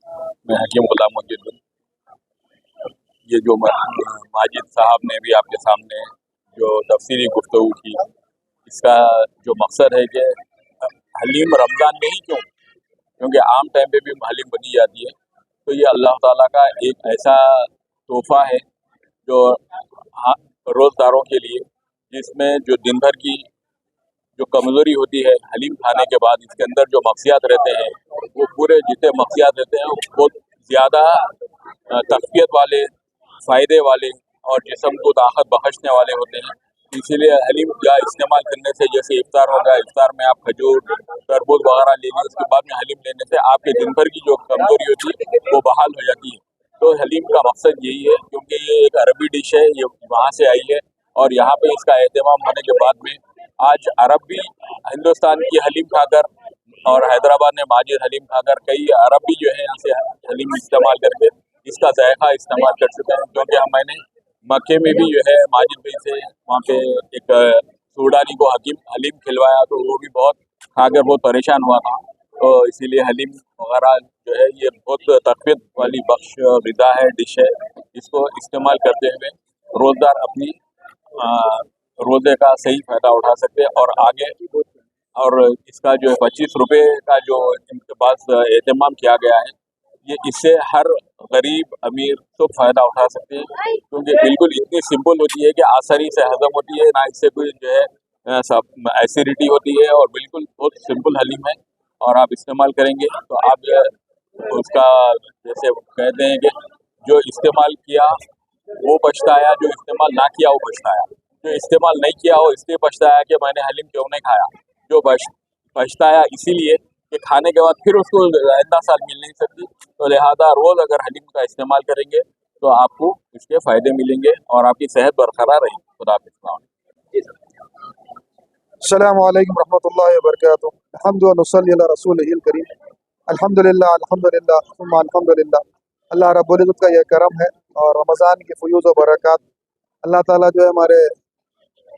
मैं हकीम गुलाम मुजीदुद्दीन। ये जो माजिद साहब ने भी आपके सामने जो तफसीली गुफ्तगू की, इसका जो मकसद है कि हलीम रमज़ान में ही क्यों, क्योंकि आम टाइम पे भी हलीम बनी जाती है। तो ये अल्लाह ताला का एक ऐसा तोहफ़ा है जो हाँ, रोज़दारों के लिए, जिसमें जो दिन भर की जो कमज़ोरी होती है, हलीम खाने के बाद इसके अंदर जो मग़ज़ियात रहते हैं, वो पूरे जितने मग़ज़ियात रहते हैं वो बहुत ज़्यादा तक़वियत वाले, फ़ायदे वाले और जिस्म को ताकत बख्शने वाले होते हैं। इसीलिए हलीम का इस्तेमाल करने से, जैसे इफ्तार होगा, इफ्तार में आप खजूर, तरबूज वगैरह ले लें, उसके बाद में हलीम लेने से आपके दिन भर की जो कमज़ोरी होती है वो बहाल हो जाती है। तो हलीम का मकसद यही है, क्योंकि ये एक अरबी डिश है, ये वहाँ से आई है और यहाँ पे इसका एहतमाम होने के बाद में आज अरब भी हिंदुस्तान की हलीम खाकर और हैदराबाद में माजिद हलीम खाकर कई अरब भी जो है यहाँ से हलीम इस्तेमाल करके इसका जायका इस्तेमाल कर चुके हैं। क्योंकि मैंने मक्के में भी जो है माजिद भाई से वहाँ पे एक सूडानी को हलीम खिलवाया, तो वो भी बहुत खाकर बहुत परेशान हुआ था। तो इसीलिए हलीम वगैरह जो है ये बहुत तक़वियत वाली बख्श ग़िज़ा है, डिश है। इसको इस्तेमाल करते हुए रोज़गार अपनी रोज़े का सही फ़ायदा उठा सकते हैं और आगे। और इसका जो है 25 रुपये का जो इनके पास एहतमाम किया गया है, ये इससे हर गरीब अमीर सब फ़ायदा उठा सकते हैं, क्योंकि बिल्कुल इतनी सिंपल होती है कि आसानी से हज़म होती है, ना इससे कोई जो है सब एसिडिटी होती है और बिल्कुल बहुत सिंपल हलीम है। और आप इस्तेमाल करेंगे तो आप जो है उसका, जैसे कहते हैं कि जो इस्तेमाल किया वो पछताया, जो इस्तेमाल ना किया वो पछताया। जो इस्तेमाल नहीं किया हो इसलिए पछताया कि मैंने हलीम क्यों नहीं खाया। जो पछताया इसीलिए कि खाने के बाद फिर उसको आइंदा साल मिल नहीं सकती। तो लिहाजा रोज़ अगर हलीम का इस्तेमाल करेंगे तो आपको इसके फ़ायदे मिलेंगे और आपकी सेहत बरकरार रहेगी। खुदा हाफ़िज़। अस्सलामु अलैकुम रहमतुल्लाहि व बरकातुहू। अल्हम्दु व नुसल्ली अला रसूलिहिल करीम। अल्हम्दुलिल्लाह अल्हम्दुलिल्लाह सुम्मा अल्हम्दुलिल्लाह। अल्लाह रब्बुल इज़्ज़त का यह करम है और रमज़ान की फ़ुयूज़ व बरक़ात अल्लाह ताला जो है हमारे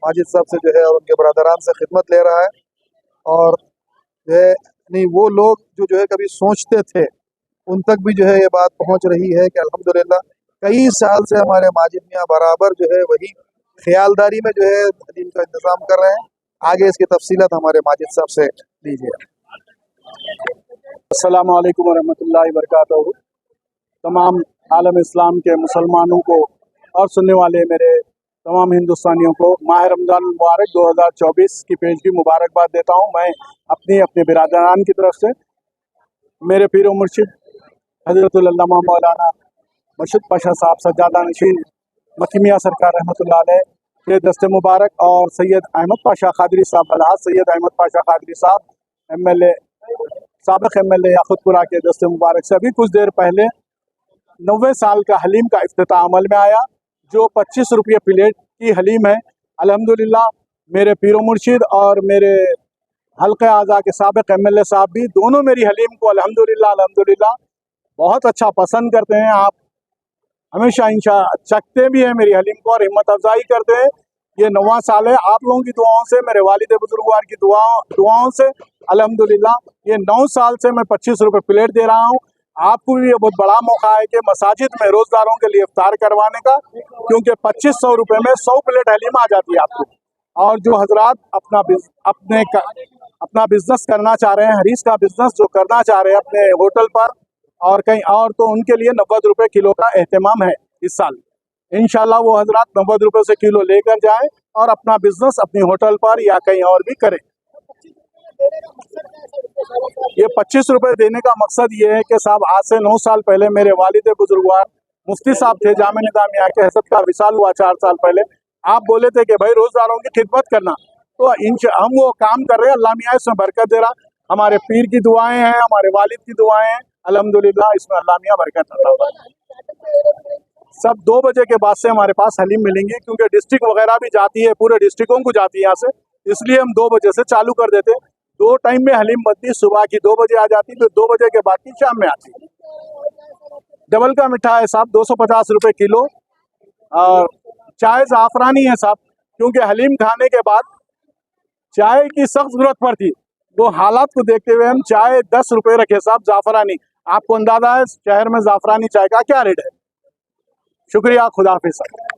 माजिद साहब से जो है और उनके बरादरान से खिदमत ले रहा है। और जो है नहीं, वो लोग जो है कभी सोचते थे उन तक भी जो है ये बात पहुंच रही है कि अल्हम्दुलिल्लाह कई साल से हमारे माजिद मियाँ बराबर जो है वही ख्यालदारी में जो है हलीम का इंतज़ाम कर रहे हैं। आगे इसकी तफसीलात हमारे माजिद साहब से लीजिए। अस्सलामु अलैकुम वरहमतुल्लाहि वबरकातुहू। तमाम आलम इस्लाम के मुसलमानों को और सुनने वाले मेरे तमाम हिंदुस्तानियों को माह रमज़ान मुबारक 2024 की पेशगी मुबारकबाद देता हूँ। मैं अपने बिरादरान की तरफ से मेरे पीर व मुर्शिद हज़रतुल अल्लामा मौलाना मुर्शिद पाशा साहब सज्जादा नशीन मक्की मियाँ सरकार रहमतुल्लाह अलैह के दस्ते मुबारक और सैयद अहमद पाशा कादरी साहब अलहाज सैयद अहमद पाशा कादरी साहब MLA साबिक़ MLA याक़ूतपुरा के दस्ते मुबारक से अभी कुछ देर पहले 90 साल का हलीम का इफ्तिताह अमल में आया, जो 25 रुपये प्लेट की हलीम है। अल्हम्दुलिल्लाह मेरे पीरो मुर्शिद और मेरे हल्क़े आज़ा के साबिक़ MLA साहब भी दोनों मेरी हलीम को अल्हम्दुलिल्लाह बहुत अच्छा पसंद करते हैं। आप हमेशा चखते भी हैं मेरी हलीम को और हिम्मत अफजाई करते हैं। ये 9वां साल है, आप लोगों की दुआओं से, मेरे वालिद बुजुर्गवार की दुआओं से अल्हम्दुलिल्लाह ये 9 साल से मैं 25 रुपये प्लेट दे रहा हूँ। आपको भी ये बहुत बड़ा मौका है कि मसाजिद में रोज़दारों के लिए इफ्तार करवाने का, क्योंकि 2500 रुपये में 100 प्लेट हलीम आ जाती है आपको। और जो हजरात अपना बिजनेस करना चाह रहे हैं, हरीस का बिजनेस जो करना चाह रहे हैं अपने होटल पर और कहीं और, तो उनके लिए 90 रुपये किलो का एहतमाम है इस साल। इंशाल्लाह वो हजरात 90 रुपये से किलो लेकर जाएं और अपना बिजनेस अपनी होटल पर या कहीं और भी करें। ये 25 रुपये देने का मकसद ये है कि साहब आज से 9 साल पहले मेरे वालिद बुजुर्गवार मुफ्ती साहब थे जामे निज़ामिया के, हसद का विसाल हुआ 4 साल पहले। आप बोले थे कि भाई रोज़दारों की खिदमत करना, तो हम वो काम कर रहे हैं। अल्लाह मियाँ इसमें बरकत दे रहा। हमारे पीर की दुआएं हैं, हमारे वालिद की दुआएं हैं, अल्हम्दुलिल्लाह इसमें अल्लाह मियाँ बरकत अता फरमाए। सब 2 बजे के बाद से हमारे पास हलीम मिलेंगे, क्योंकि डिस्ट्रिक्ट वगैरह भी जाती है, पूरे डिस्ट्रिक्टों को जाती है यहाँ से, इसलिए हम 2 बजे से चालू कर देते। 2 टाइम में हलीम बनती, सुबह की 2 बजे आ जाती, फिर 2 बजे के बाद की शाम में आती। डबल का मिठा है साहब 250 रुपये किलो। और चाय ज़ाफ़रानी है साहब, क्योंकि हलीम खाने के बाद चाय की सख्त ज़रूरत पड़ती। वो हालात को देखते हुए हम चाय 10 रुपए रखे साहब, जाफरानी। आपको अंदाजा है शहर में जाफरानी चाय का क्या रेट है? शुक्रिया, खुदा हाफिज़।